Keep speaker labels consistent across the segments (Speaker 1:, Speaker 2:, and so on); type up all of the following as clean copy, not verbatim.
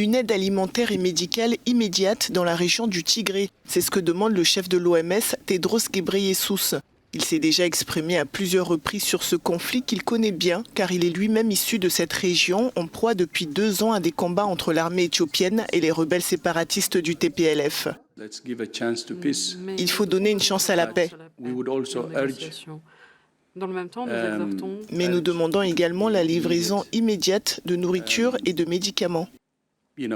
Speaker 1: Une aide alimentaire et médicale immédiate dans la région du Tigré. C'est ce que demande le chef de l'OMS, Tedros Ghebreyesus. Il s'est déjà exprimé à plusieurs reprises sur ce conflit qu'il connaît bien, car il est lui-même issu de cette région, en proie depuis 2 ans à des combats entre l'armée éthiopienne et les rebelles séparatistes du TPLF. Il faut donner une chance à la paix.
Speaker 2: Dans le même temps, nous exhortons...
Speaker 1: Mais nous demandons également la livraison immédiate de nourriture et de médicaments.
Speaker 2: Les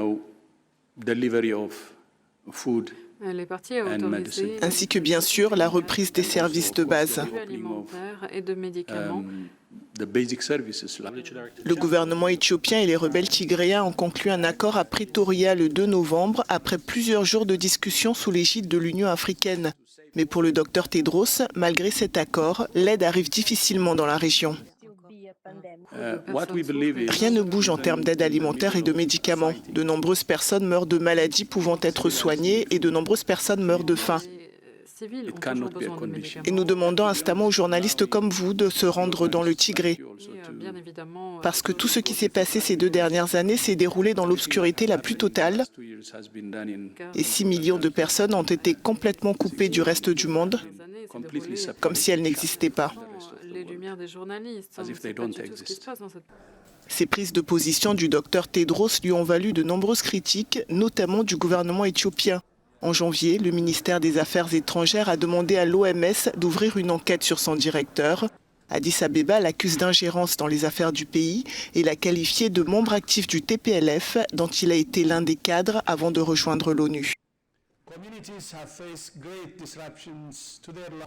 Speaker 2: parties à autoriser...
Speaker 1: Ainsi que bien sûr la reprise des services de base.
Speaker 2: alimentaires et de médicaments.
Speaker 1: Le gouvernement éthiopien et les rebelles tigréens ont conclu un accord à Pretoria le 2 novembre après plusieurs jours de discussions sous l'égide de l'Union africaine. Mais pour le docteur Tedros, malgré cet accord, l'aide arrive difficilement dans la région. Rien ne bouge en termes d'aide alimentaire et de médicaments. De nombreuses personnes meurent de maladies pouvant être soignées et de nombreuses personnes meurent de faim. Et nous demandons instamment aux journalistes comme vous de se rendre dans le Tigré. Parce que tout ce qui s'est passé ces 2 dernières années s'est déroulé dans l'obscurité la plus totale. Et 6 millions de personnes ont été complètement coupées du reste du monde, comme si elles n'existaient pas. Ces prises de position du docteur Tedros lui ont valu de nombreuses critiques, notamment du gouvernement éthiopien. En janvier, le ministère des Affaires étrangères a demandé à l'OMS d'ouvrir une enquête sur son directeur. Addis Abeba l'accuse d'ingérence dans les affaires du pays et l'a qualifié de membre actif du TPLF, dont il a été l'un des cadres avant de rejoindre l'ONU.